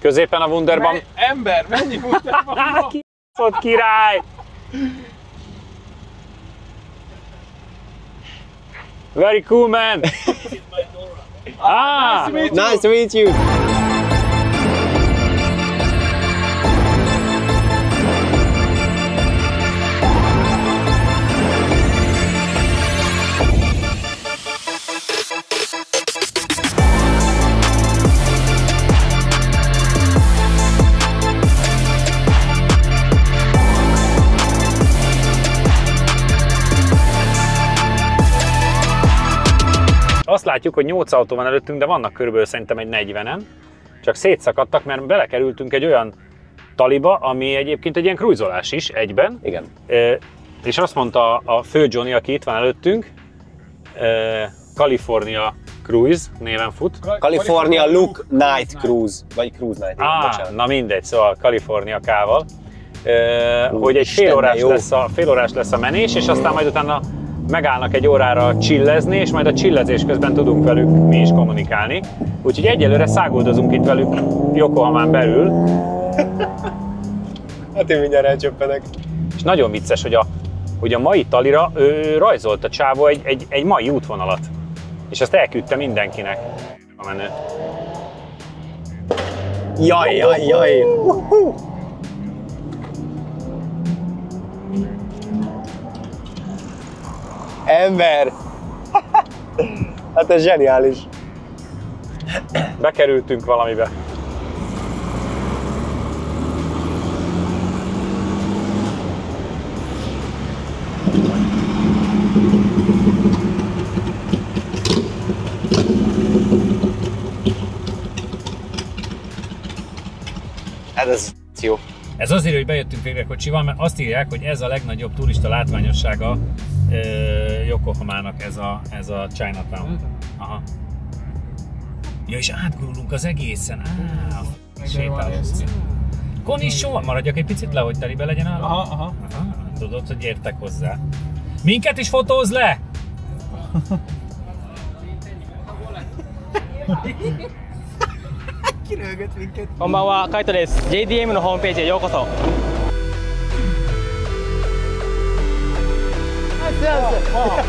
Középen a Wunderbaum. Ember, mennyi Wunderbaum van? Kibaszott király! Very cool, man! Ah! Nice to meet you! Azt látjuk, hogy 8 autó van előttünk, de vannak körülbelül szerintem egy 40-en. Csak szétszakadtak, mert belekerültünk egy olyan taliba, ami egyébként egy ilyen krujzolás is egyben. Igen. És azt mondta a fő Johnny, aki itt van előttünk, California Cruise néven fut. California Look Night Cruise, vagy Cruise Night. Na mindegy, szóval California K-val. Hogy egy fél órás lesz a menés, és aztán majd utána megállnak egy órára chillezni, és majd a chillezés közben tudunk velük mi is kommunikálni. Úgyhogy egyelőre száguldozunk itt velük Yokohamán belül. Hát én mindjárt elcsöppenek. És nagyon vicces, hogy a mai talira ő rajzolt a csávó egy mai útvonalat. És azt elküldte mindenkinek a menő. Jaj! Ember! Hát ez zseniális. Bekerültünk valamibe. Hát ez jó. Ez azért, hogy bejöttünk végre kocsival, mert azt írják, hogy ez a legnagyobb turista látványossága Yokohamának, ez a Chinatown. Aha. Ja, és átgurulunk az egészen. Sétálunk. Konnichiwa! Maradjak egy picit le, hogy telibe legyen áll? Aha. Tudod, hogy értek hozzá. Minket is fotóz le! こんばんは、カイトです。JDM のホームページへようこそ。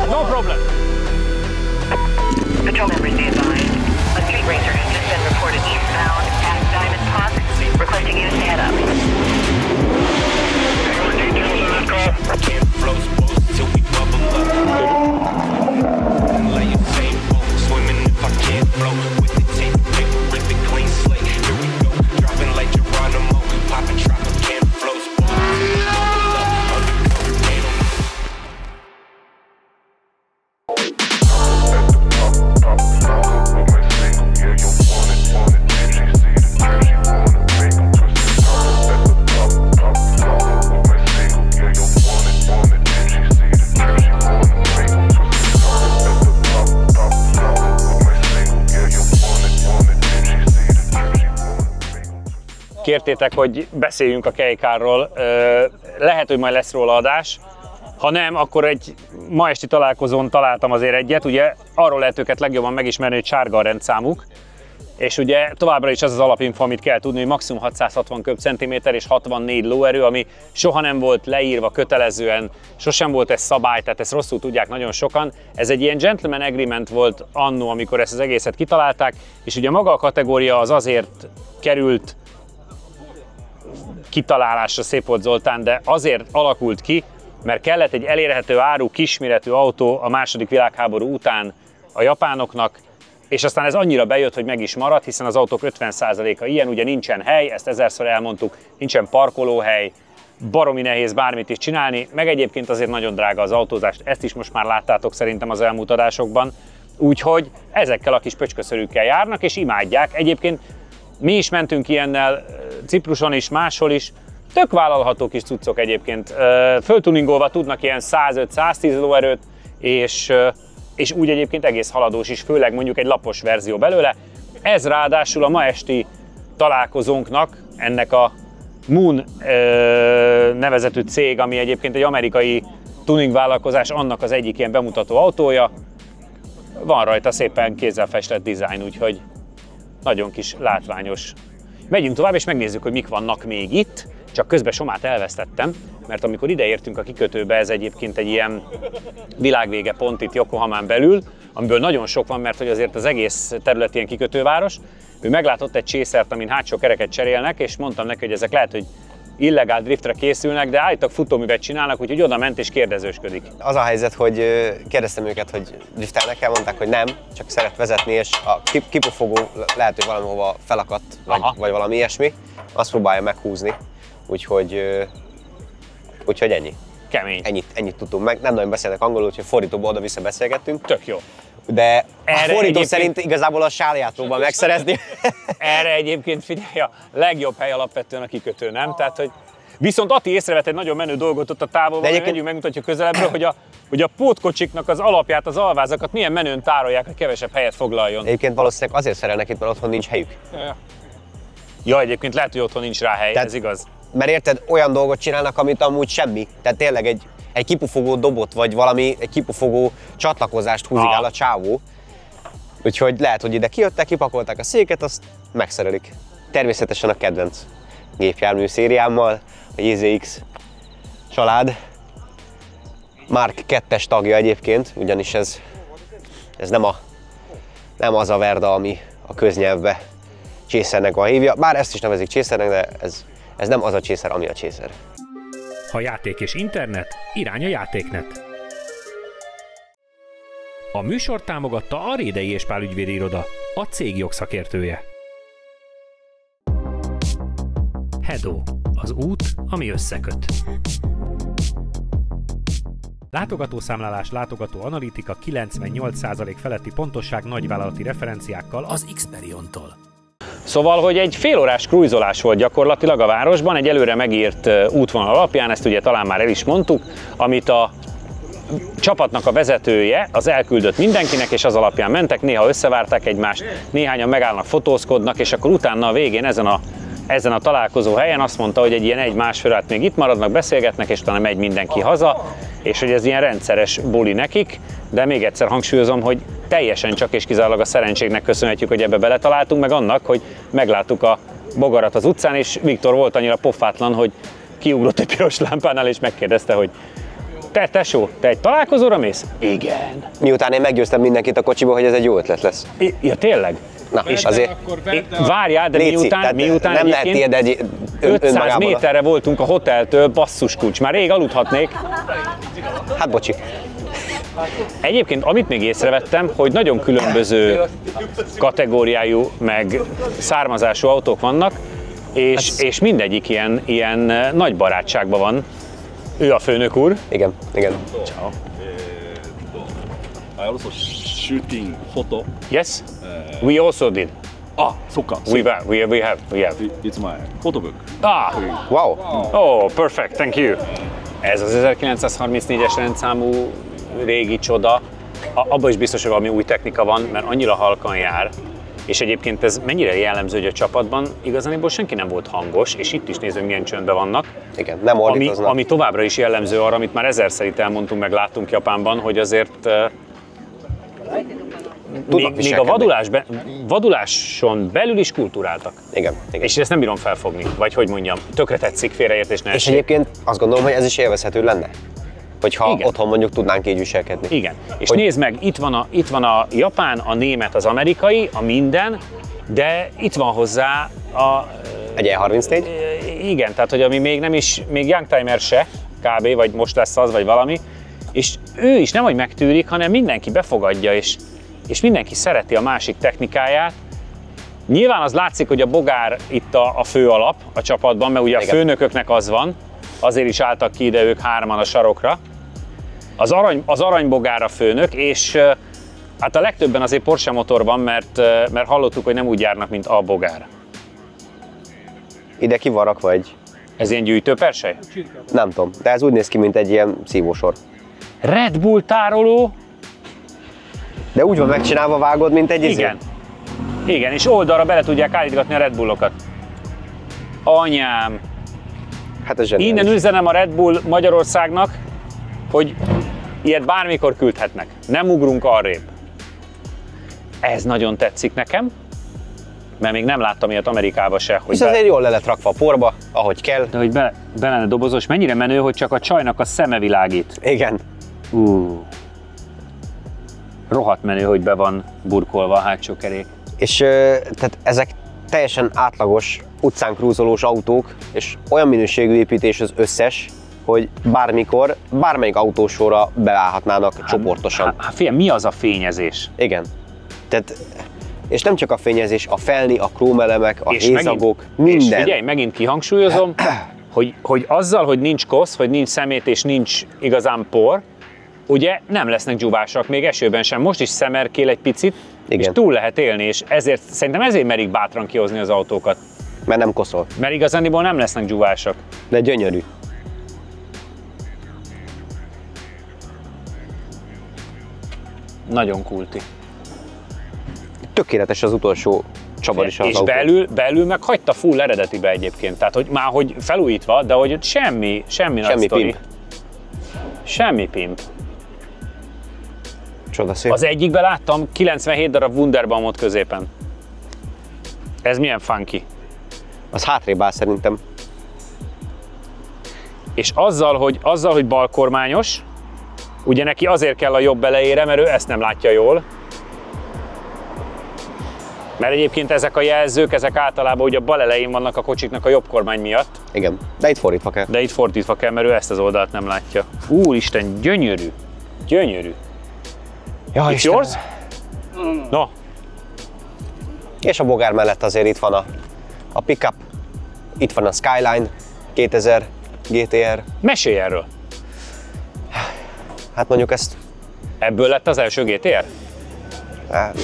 No problem. Patrol members be advised. A street racer has just been reported eastbound at Diamond Park, requesting you to head up. Can't flow supposed till we bubble up. Like you say, swimming if I can't flow with the tape, paper, rip it clean slate. Here we go, dropping like Geronimo, popping trap, can't flow supposed till we bubble up. Undercover, they don't know. Kértétek, hogy beszéljünk a Kei-Carról. Lehet, hogy majd lesz róla adás. Ha nem, akkor egy ma esti találkozón találtam azért egyet. Ugye arról lehet őket legjobban megismerni, hogy sárga a rendszámuk. És ugye továbbra is az az alapinfo, amit kell tudni, hogy maximum 660 köbcentiméter és 64 lóerő, ami soha nem volt leírva kötelezően, sosem volt ez szabály, tehát ezt rosszul tudják nagyon sokan. Ez egy ilyen gentleman agreement volt anno, amikor ezt az egészet kitalálták, és ugye maga a kategória az azért került kitalálásra, szép volt Zoltán, de azért alakult ki, mert kellett egy elérhető áru, kisméretű autó a II. Világháború után a japánoknak, és aztán ez annyira bejött, hogy meg is maradt, hiszen az autók 50%-a ilyen, ugye nincsen hely, ezt ezerszor elmondtuk, nincsen parkolóhely, baromi nehéz bármit is csinálni, meg egyébként azért nagyon drága az autózást, ezt is most már láttátok szerintem az elmúlt adásokban, úgyhogy ezekkel a kis pöcsköszörűkkel járnak, és imádják. Egyébként mi is mentünk ilyennel, Cipruson is, máshol is, tök vállalható kis cuccok egyébként. Föltuningolva tudnak ilyen 105-110 lóerőt, és úgy egyébként egész haladós is, főleg mondjuk egy lapos verzió belőle. Ez ráadásul a ma esti találkozónknak, ennek a Moon nevezetű cég, ami egyébként egy amerikai tuning vállalkozás, annak az egyik ilyen bemutató autója. Van rajta szépen kézzel festett dizájn, úgyhogy nagyon kis látványos. Megyünk tovább, és megnézzük, hogy mik vannak még itt. Csak közben Somát elvesztettem, mert amikor ideértünk a kikötőbe, ez egyébként egy ilyen világvége pont itt Yokohamán belül, amiből nagyon sok van, mert hogy azért az egész terület ilyen kikötőváros. Ő meglátott egy csészert, amin hátsó kereket cserélnek, és mondtam neki, hogy ezek lehet, hogy illegál driftre készülnek, de állítólag futóművet csinálnak, úgyhogy oda ment és kérdezősködik. Az a helyzet, hogy kérdeztem őket, hogy driftelnek-e, mondták, hogy nem, csak szeret vezetni, és a kipufogó lehet, hogy valahova felakadt, vagy valami ilyesmi, azt próbálja meghúzni, úgyhogy ennyi. Kemény. Ennyit tudtunk meg, nem nagyon beszélnek angolul, úgyhogy fordítóba oda-vissza beszélgettünk. Tök jó. De a fordító egyébként... szerint igazából a sálját próbál megszerezni. Erre egyébként figyelj, a legjobb hely alapvetően a kikötő, nem? Tehát, hogy... Viszont Ati észrevett egy nagyon menő dolgot ott a távolban, egyébként... megmutatjuk közelebbről, hogy a pótkocsiknak az alapját, az alvázakat milyen menőn tárolják, hogy kevesebb helyet foglaljon. Egyébként valószínűleg azért szerelnek itt, mert otthon nincs helyük. Ja, egyébként lehet, hogy otthon nincs rá hely, tehát, ez igaz. Mert érted, olyan dolgot csinálnak, amit amúgy semmi. Tehát tényleg egy kipufogó dobot, vagy valami, egy kipufogó csatlakozást húzigál a csávó. Úgyhogy lehet, hogy ide kijöttek, kipakolták a széket, azt megszerelik. Természetesen a kedvenc gépjármű szériámmal, a JZX család. Mark 2-es tagja egyébként, ugyanis ez nem az a Verda, ami a köznyelvbe csészernek van hívja. Bár ezt is nevezik csészernek, de ez nem az a csészer, ami a csészer. Ha játék és internet, irány a Játéknet. A műsort támogatta a Rédei és Pál ügyvédi iroda, a cég jogszakértője. Hedo, az út, ami összeköt. Látogatószámlálás, látogatóanalitika, 98% feletti pontosság nagyvállalati referenciákkal az Xperiontól. Szóval, hogy egy félórás krujzolás volt gyakorlatilag a városban, egy előre megírt útvonal alapján, ezt ugye talán már el is mondtuk, amit a csapatnak a vezetője az elküldött mindenkinek, és az alapján mentek, néha összevárták egymást, néhányan megállnak, fotózkodnak, és akkor utána a végén ezen a találkozó helyen azt mondta, hogy egy ilyen 1-1,5 órát még itt maradnak, beszélgetnek, és utána megy mindenki haza, és hogy ez ilyen rendszeres buli nekik, de még egyszer hangsúlyozom, hogy teljesen csak és kizárólag a szerencsének köszönhetjük, hogy ebbe beletaláltunk, meg annak, hogy megláttuk a bogarat az utcán, és Viktor volt annyira pofátlan, hogy kiugrott egy piros lámpánál, és megkérdezte, hogy tesó, te egy találkozóra mész? Igen. Miután én meggyőztem mindenkit a kocsiból, hogy ez egy jó ötlet lesz. Ja, tényleg? Na, és azért... Várjál, de miután nem lehet tiéd egy 500 méterre voltunk a hoteltől, basszus kulcs, már rég aludhatnék. Hát bocsi. Egyébként, amit még észrevettem, hogy nagyon különböző kategóriájú, meg származású autók vannak, és mindegyik ilyen nagy barátságban van. Ő a főnök úr. Igen. Ciao. I also shooting photo. Yes, we also did. So come. We have. It's my photo book. Wow. Oh, perfect, thank you. Ez az 1934-es rendszámú régi csoda. Abban is biztos, hogy valami új technika van, mert annyira halkan jár. És egyébként ez mennyire jellemző, hogy a csapatban igazából senki nem volt hangos, és itt is nézem, milyen csöndben vannak. Igen, nem ordítoznak. Ami továbbra is jellemző arra, amit már ezerszer itt elmondtunk, meg láttunk Japánban, hogy azért még a vaduláson belül is kultúráltak. Igen. És ezt nem bírom felfogni, vagy hogy mondjam, tökre tetszik, félreértés ne essék. És egyébként azt gondolom, hogy ez is élvezhető lenne, hogyha igen. Otthon mondjuk tudnánk így viselkedni. Igen, és nézd meg, itt van a japán, a német, az amerikai, a minden, de itt van hozzá a... Egy E34? Igen, tehát hogy ami még nem is, még Youngtimer se, kb. Vagy most lesz az, vagy valami, és ő is nem, hogy megtűrik, hanem mindenki befogadja, és mindenki szereti a másik technikáját. Nyilván az látszik, hogy a bogár itt a fő alap a csapatban, mert ugye igen. A főnököknek az van, azért is álltak ki ide ők hárman a sarokra. Az aranybogár a főnök, és hát a legtöbben azért Porsche motor van, mert hallottuk, hogy nem úgy járnak, mint a bogár. Ide ki van rakva egy... Ez ilyen gyűjtőpersely? Nem tudom, de ez úgy néz ki, mint egy ilyen szívósor. Red Bull tároló? De úgy van megcsinálva, vágod, mint egy izé? Igen, és oldalra bele tudják állítgatni a Red Bullokat. Anyám! Hát ez zseniális. Innen üzenem a Red Bull Magyarországnak, hogy ilyet bármikor küldhetnek. Nem ugrunk arrébb. Ez nagyon tetszik nekem. Mert még nem láttam ilyet Amerikában se. Hogy És azért jól le lett rakva a porba, ahogy kell. De hogy be lenne dobozos, mennyire menő, hogy csak a csajnak a szeme világít. Igen. Rohadt menő, hogy be van burkolva a hátsó kerék. És tehát ezek teljesen átlagos utcán krúzolós autók, és olyan minőségű építés az összes, hogy bármikor, bármelyik autósorra beállhatnának csoportosan. Hát figyelj, mi az a fényezés? Igen. Tehát, és nem csak a fényezés, a felni, a krómelemek, a hézagok, minden. És figyelj, megint kihangsúlyozom, hogy azzal, hogy nincs kosz, hogy nincs szemét és nincs igazán por, ugye nem lesznek dzsúvásak, még esőben sem. Most is szemerkél egy picit, igen. És túl lehet élni, és szerintem ezért merik bátran kihozni az autókat. Mert nem koszol. Mert igazániból nem lesznek dzsúvásak. De gyönyörű. Nagyon kulti. Tökéletes az utolsó csavar is az és autó. belül meg hagyta full eredetibe egyébként. Tehát, hogy már hogy felújítva, de hogy semmi nagy sztori. Pimp. Semmi pimp. Csodaszép. Az egyikben láttam 97 darab Wunderbaumot középen. Ez milyen funky. Az hátrébb áll szerintem. És azzal, hogy balkormányos, ugye neki azért kell a jobb elejére, mert ő ezt nem látja jól. Mert egyébként ezek a jelzők, ezek általában ugye a bal elején vannak a kocsiknak a jobb kormány miatt. Igen, de itt fordítva kell. De itt fordítva kell, mert ő ezt az oldalt nem látja. Úristen, gyönyörű. Gyönyörű. Ja, It's yours? No. És a bogár mellett azért itt van a pickup, itt van a Skyline 2000 GTR. Mesélj erről. Hát mondjuk ezt, Ebből lett az első GTR?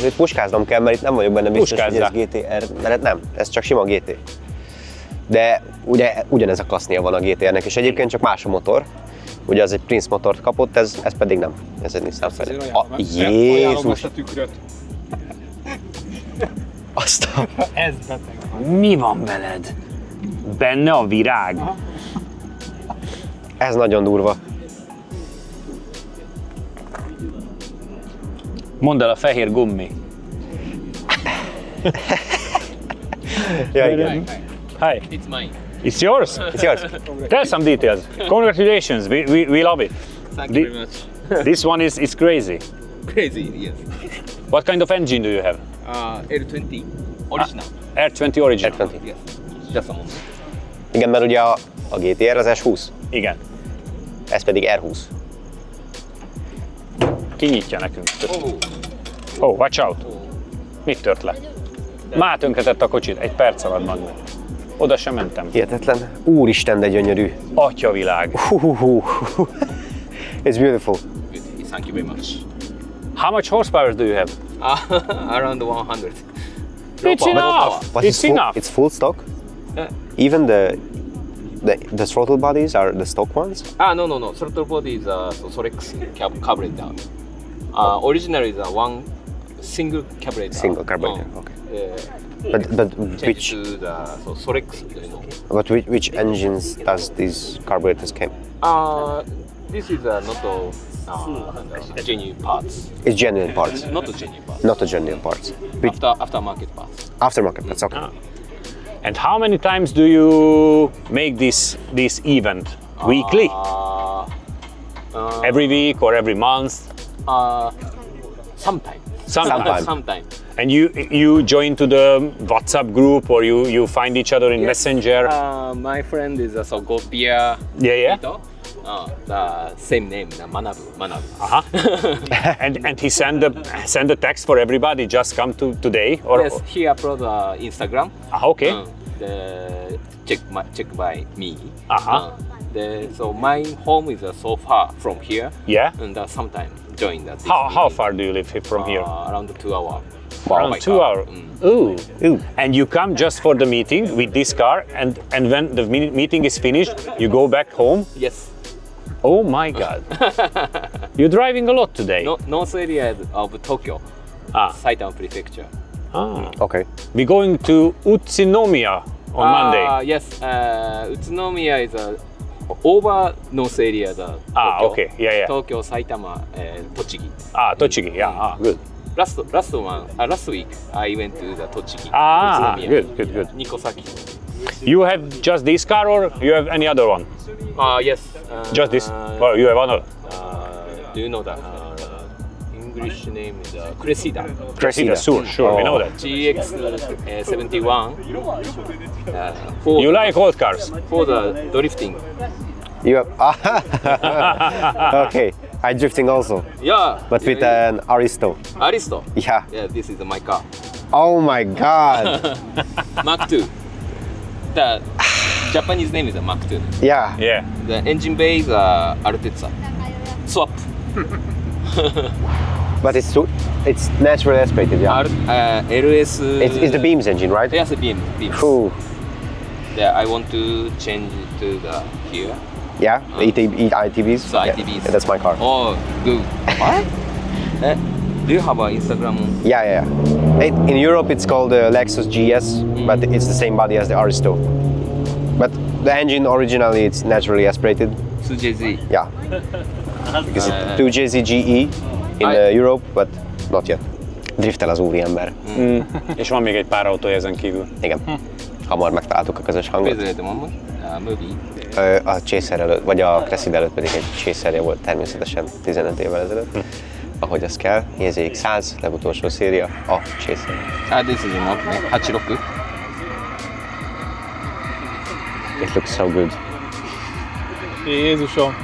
itt puskáznom kell, mert itt nem vagyok benne biztos, Puskázzál. hogy ez GTR, mert nem, ez csak sima GT. De ugye ugyanez a kasznia van a GTR-nek, és egyébként csak más a motor. Ugye az egy Prince motort kapott, ez pedig nem. Ez egy Nissan Fender. Jézus! a tükröt. Azt a... Ez beteg. Mi van veled? Benne a virág? Ez nagyon durva. Mondd el a fehér gummi. Ja, igen. Hi. It's mine. It's yours? It's yours. Tell some details. Congratulations, we love it. Thank you very much. This one is crazy. Crazy, yes. What kind of engine do you have? L20 original. R20 original. R20. Yes. Just a moment. Igen, mert ugye a GTR az S20, Igen. ez pedig R20. Kinyitja nekünk. Oh, watch out. Mit tört le? Már tönkretett a kocsit, egy perc alatt mag meg. Oda sem mentem. Hihetetlen. Úristen, de gyönyörű. Atyavilág. It's beautiful. Thank you very much. How much horsepower do you have? Around 100. It's enough. But It's enough. It's full stock? Yeah. Even the throttle bodies are the stock ones? No. Throttle body is Sorex carburetor. Original is one single carburetor. Single carburetor, okay. But Change which to the Sorex. which engines does these carburetors came? This is not genuine parts. It's genuine parts, Not genuine parts. not the genuine parts. Which Aftermarket parts. aftermarket? That's okay. And how many times do you make this event? Weekly? Every week or every month? Sometimes. Sometimes. Sometimes. And you join to the WhatsApp group or you find each other in Messenger? My friend is also Gopia. Yeah. The same name, the Manabu. Uh-huh. and he send the text for everybody. Just come to today or Yes, he upload Instagram. Okay. Check by me. Uh-huh. So my home is so far from here. Yeah. And sometimes join that. How far do you live from here? Around 2 hours. Around 2 hours. Ooh. And you come just for the meeting with this car, and when the meeting is finished, you go back home. Yes. Oh my God! You're driving a lot today. North area of Tokyo, Saitama Prefecture. Okay. We're going to Utsunomiya on Monday. Yes, Utsunomiya is over north area. Tokyo. Okay, yeah. Tokyo, Saitama, Tochigi. Tochigi, yeah, good. last week I went to the Tochigi. Ah, Utsunomiya. good. Nikosaki. You have just this car or you have any other one? Yes. Just this? Or you have another? Do you know that English name is Cressida? Cressida, sure, we know that. GX71. You like old cars? For the drifting. You have, okay, I'm drifting also, Yeah. but with an Aristo. Aristo. Yeah. Yeah, this is my car. Oh my god. Mark II. The Japanese name is Mark II. Yeah. Yeah. The engine bay is Altezza. Swap. But it's naturally aspirated, yeah. LS. It's the Beams engine, right? Yes, beams. Cool. Yeah, I want to change to the here. Yeah, ITBs. So Yeah, ITBs. that's my car. Oh, good. What? Do you have an Instagram? Yeah. In Europe it's called the Lexus GS, but it's the same body as the Aristo. But the engine originally it's naturally aspirated. 2JZ. Yeah. Because it's 2JZ GE in Europe, but not yet. Driftel az úriember. És van még egy pár autója ezen kívül. Igen. Hamar megtaláltuk a közös hangot. Where's the movie? A Chaser előtt, vagy a Cressida előtt pedig egy Chaserje volt természetesen 15 évvel ezelőtt. Ahogy az kell, JZX 100, legutolsó széria, a Chaser. This is not 86. It looks so good. Jézusom.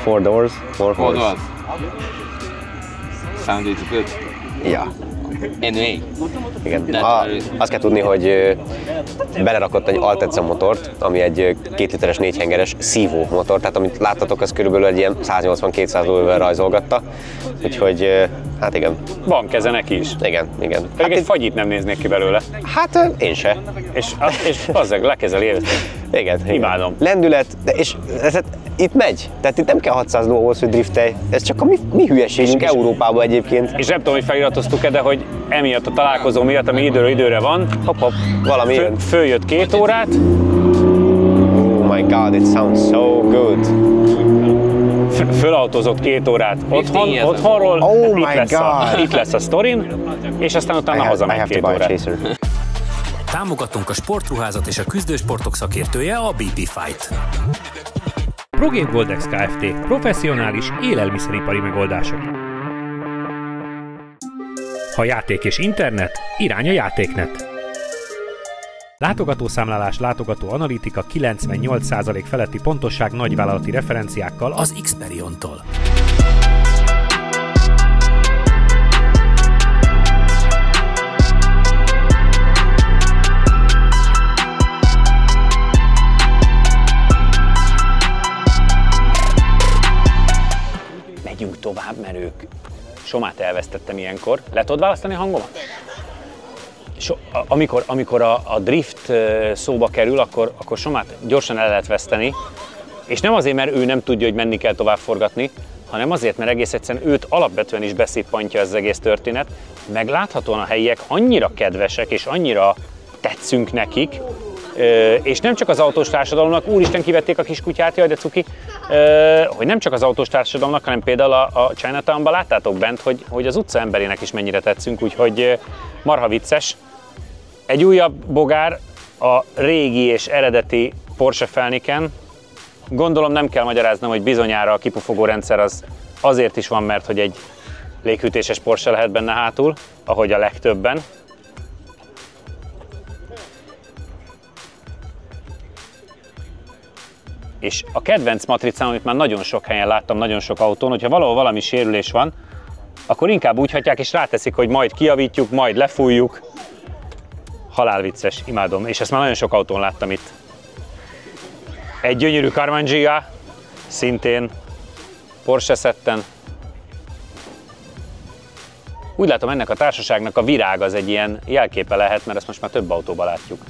4 doors, more Four horse. doors. Sound is good. Ja. NA. Igen. Azt kell tudni, hogy belerakott egy Altezza motort, ami egy 2 literes 4 hengeres szívó motor, tehát amit láttatok, az körülbelül egy ilyen 180-200 lóerővel rajzolgatta. Úgyhogy, hát igen. Van keze neki is. Igen. Pedig egy fagyit nem néznék ki belőle. Hát én se. És azzal lekezeli életet. Igen. Imádom. Lendület, és itt megy. Tehát itt nem kell 600 ló ahhoz, hogy driftelj. Ez csak a mi hülyeségünk Európában egyébként. És nem tudom, hogy feliratoztuk-e, de hogy emiatt a találkozó miatt, ami időről időre van, Hopp, valami jön. följött 2 órát. Oh my god, it sounds so good. Fölautózott 2 órát otthonról. Oh my god. Itt lesz a sztorin, és aztán utána hazamegy 2 órát. Támogatunk a sportruházat és a küzdősportok szakértője a BP Fight. ProGame Goldex Kft. Professzionális élelmiszeripari megoldások. Ha játék és internet, irány a Játéknet. Látogatószámlálás, látogatóanalitika 98% feletti pontosság nagyvállalati referenciákkal az Xperion-tól. Megyünk tovább, mert ők Somát elvesztettem ilyenkor. Le tudod választani a hangomat? Amikor a drift szóba kerül, akkor Somát gyorsan el lehet veszteni, és nem azért, mert ő nem tudja, hogy menni kell tovább forgatni, hanem azért, mert egész egyszerűen őt alapvetően is beszippantja ez az egész történet, meg láthatóan a helyiek annyira kedvesek és annyira tetszünk nekik, és nem csak az autós társadalomnak, úristen kivették a kiskutyát, jaj de cuki, hogy nem csak az autós társadalomnak, hanem például a Chinatownban láttátok bent, hogy az utca emberének is mennyire tetszünk, úgyhogy marha vicces. Egy újabb bogár a régi és eredeti Porsche Felniken. Gondolom nem kell magyaráznom, hogy bizonyára a kipufogó rendszer az azért is van, mert hogy egy léghűtéses Porsche lehet benne hátul, ahogy a legtöbben. És a kedvenc matricám, amit már nagyon sok helyen láttam, nagyon sok autón, hogyha valahol valami sérülés van, akkor inkább úgy hagyják és ráteszik, hogy majd kijavítjuk, majd lefújjuk. Halálvicces, imádom, és ezt már nagyon sok autón láttam itt. Egy gyönyörű Karmann Ghia, szintén Porsche szetten. Úgy látom, ennek a társaságnak a virág az egy ilyen jelképe lehet, mert ezt most már több autóban látjuk.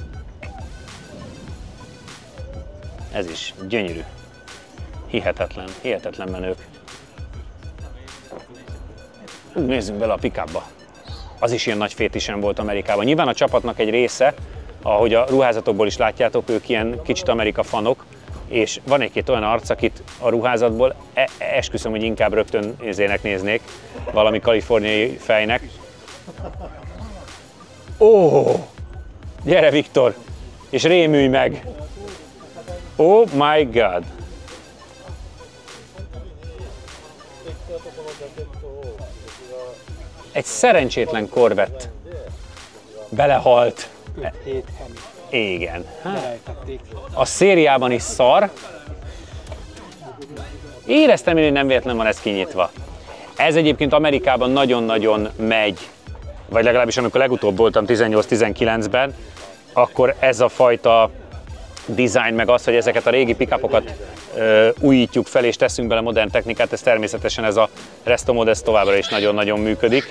Ez is gyönyörű. Hihetetlen menők. Nézzünk bele a pick-upba. Az is ilyen nagy fétisen volt Amerikában. Nyilván a csapatnak egy része, ahogy a ruházatokból is látjátok, ők ilyen kicsit Amerika fanok, és van egy-két olyan arc, akit a ruházatból esküszöm, hogy inkább rögtön néznék valami kaliforniai fejnek. Ó! Gyere, Viktor! És rémülj meg! Oh my god! Egy szerencsétlen Corvette belehalt. Igen. A szériában is szar. Éreztem én, hogy nem véletlen van ez kinyitva. Ez egyébként Amerikában nagyon-nagyon megy, vagy legalábbis amikor legutóbb voltam 18-19-ben, akkor ez a fajta design, meg az, hogy ezeket a régi pick-upokat újítjuk fel és teszünk bele modern technikát, ez természetesen ez a Resto Mod, ez továbbra is nagyon-nagyon működik.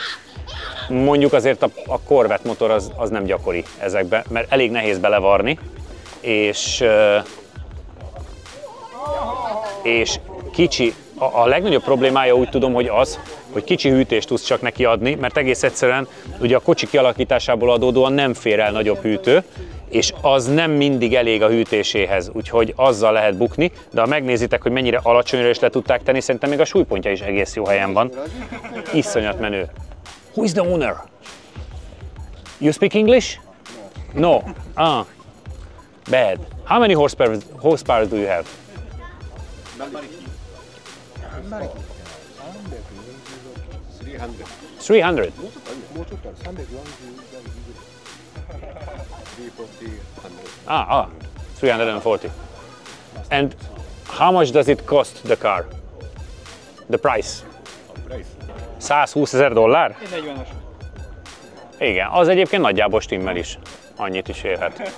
Mondjuk azért a Corvette motor az nem gyakori ezekbe, mert elég nehéz belevarni, és kicsi, a legnagyobb problémája úgy tudom, hogy az, hogy kicsi hűtést tudsz csak neki adni, mert egész egyszerűen ugye a kocsi kialakításából adódóan nem fér el nagyobb hűtő, és az nem mindig elég a hűtéséhez, úgyhogy azzal lehet bukni, de ha megnézitek, hogy mennyire alacsonyra is le tudták tenni, szerintem még a súlypontja is egész jó helyen van. Iszonyat menő. Who is the owner? You speak English? No. Ah. Bad. How many horsepower do you have? 300. Ah, 340. And how much does it cost the car? The price? 120 000 dollár? 40-es. Igen, az egyébként nagyjából stimmel is. Annyit is érhet.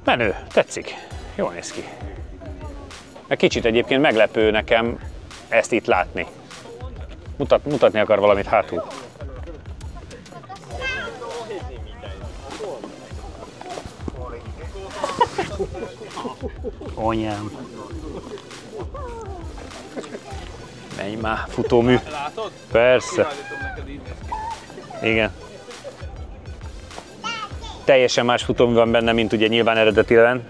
Menő, tetszik. Jól néz ki. Egy kicsit egyébként meglepő nekem ezt itt látni. Mutatni akar valamit hátul. Anyám. Menj már, futómű. Látod? Persze. Igen. Teljesen más futómű van benne, mint ugye nyilván eredetileg.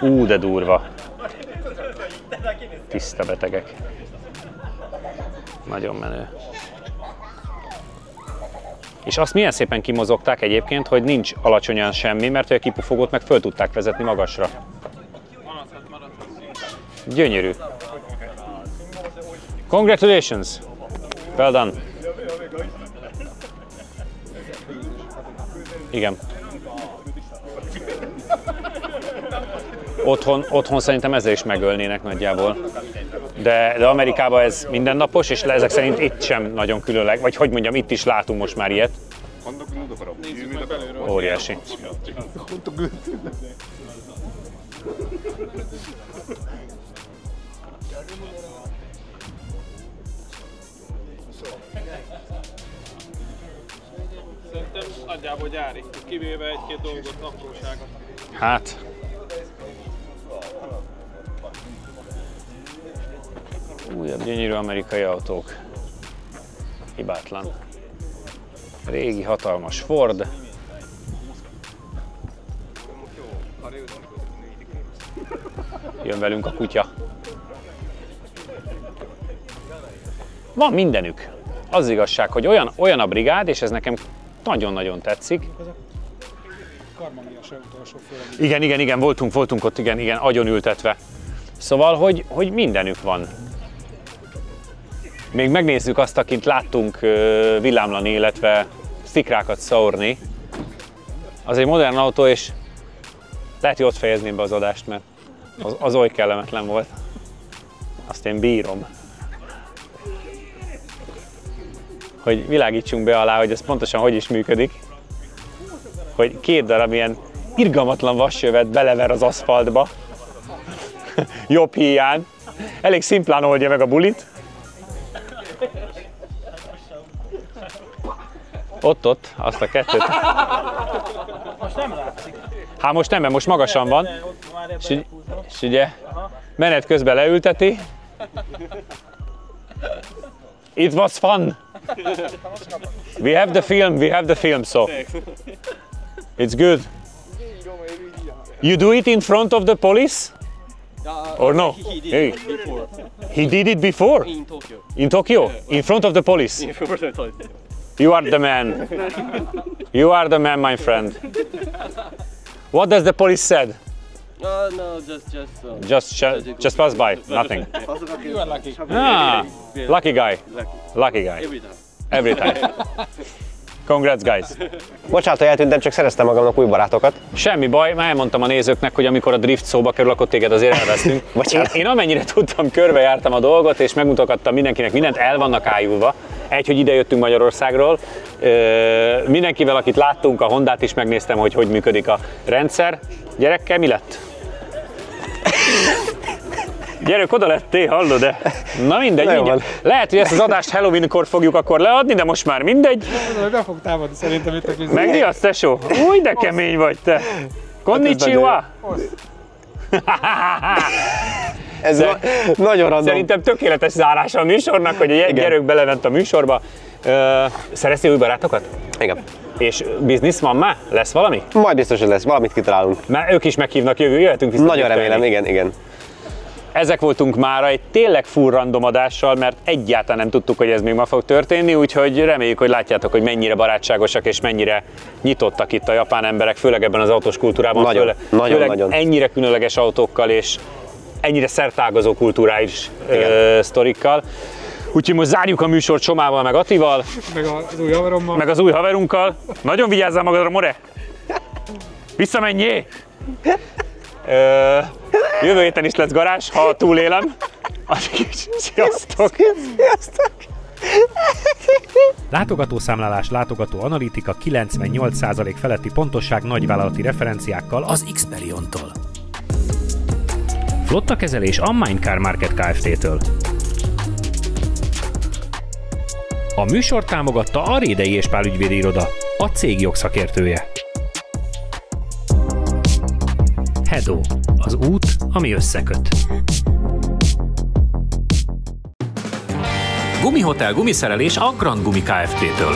De durva. Tiszta betegek. Nagyon menő. És azt milyen szépen kimozogták egyébként, hogy nincs alacsonyan semmi, mert a kipufogót meg föl tudták vezetni magasra. Gyönyörű. Congratulations! Well done. Igen. Otthon szerintem ezzel is megölnének nagyjából. De Amerikában ez mindennapos, és ezek szerint itt sem nagyon különleg, vagy hogy mondjam, itt is látunk most már ilyet. Óriási. Szerintem nagyjából gyári, kivéve egy-két dolgot, apróságot. Hát. Újabb gyönyörű amerikai autók. Hibátlan. Régi, hatalmas Ford. Jön velünk a kutya. Van mindenük. Az igazság, hogy olyan a brigád, és ez nekem nagyon-nagyon tetszik. Igen, voltunk ott, igen, agyon ültetve. Szóval, hogy mindenük van. Még megnézzük azt, akint láttunk villámlani, illetve szikrákat szórni. Az egy modern autó, és lehet, hogy ott fejezném be az adást, mert az oly kellemetlen volt. Azt én bírom. Hogy világítsunk be alá, hogy ez pontosan hogy is működik. Hogy 2 darab ilyen irgalmatlan vasjövet belever az aszfaltba. Jobb híján. Elég szimplán oldja meg a bulit. Ott, azt a 2-t. Most nem látszik. Hát most nem, mert most magasan van. És ugye menet közben leülteti. It was fun. We have the film, so it's good. You do it in front of the police? Or no? He did it before? In Tokyo. In Tokyo? In front of the police? You are the man. You are the man, my friend. What does the police said? No, just Just pass by. Nothing. You are lucky. Ah, lucky guy. Lucky guy. every time. Every time. Congrats, guys. Bocsánat, hogy eltűntem, csak szereztem magamnak új barátokat. Semmi baj, már elmondtam a nézőknek, hogy amikor a drift szóba kerül, akkor téged azért elvesztünk. Én amennyire tudtam, körbejártam a dolgot, és megmutattam mindenkinek mindent, el vannak ájulva. Hogy ide jöttünk Magyarországról. Mindenkivel, akit láttunk, a Hondát is megnéztem, hogy működik a rendszer. Gyerekkel mi lett? Gyerek, oda lettél, hallod-e? Na mindegy, lehet, hogy ezt az adást Halloween-kor fogjuk akkor leadni, de most már mindegy. Be fog támadni szerintem itt a bizony. Megriadsz, tesó? Új, de kemény vagy te. Konnichiwa! Ez nagyon random. Szerintem tökéletes zárása a műsornak, hogy a gyerek belement a műsorba. Szereztél új barátokat? Igen. És biznisz van már? Lesz valami? Majd biztos, hogy lesz, valamit kitalálunk. Mert ők is meghívnak, jöhetünk vissza. Nagyon remélem, igen. Ezek voltunk már egy tényleg full random adással, mert egyáltalán nem tudtuk, hogy ez még ma fog történni, úgyhogy reméljük, hogy látjátok, hogy mennyire barátságosak és mennyire nyitottak itt a japán emberek, főleg ebben az autós kultúrában, főleg ennyire különleges autókkal és ennyire szertágazó kulturális sztorikkal. Úgyhogy most zárjuk a műsort Csomával, meg Attival. Meg az új haverommal. Meg az új haverunkkal. Nagyon vigyázzál magadra, More! Visszamenjél! Jövő héten is lesz garázs, ha túlélem. Sziasztok! Sziasztok! Látogatószámlálás, látogató analitika, 98% feletti pontosság nagyvállalati referenciákkal az Xperion-tól. Flottakezelés a Mindcar Market Kft-től. A műsort támogatta a Rédei és Pál ügyvédi iroda, a cég jogszakértője. Hedo, az út, ami összeköt. Gumihotel gumiszerelés a Grand Gumi Kft-től.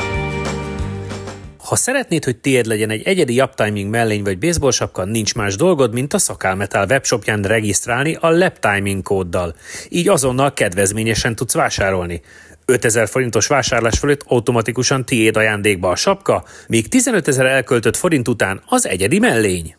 Ha szeretnéd, hogy tiéd legyen egy egyedi uptiming mellény vagy baseball sapka, nincs más dolgod, mint a Szakál Metal webshopján regisztrálni a laptiming kóddal. Így azonnal kedvezményesen tudsz vásárolni. 5000 forintos vásárlás fölött automatikusan tiéd ajándékba a sapka, míg 15 000 elköltött forint után az egyedi mellény.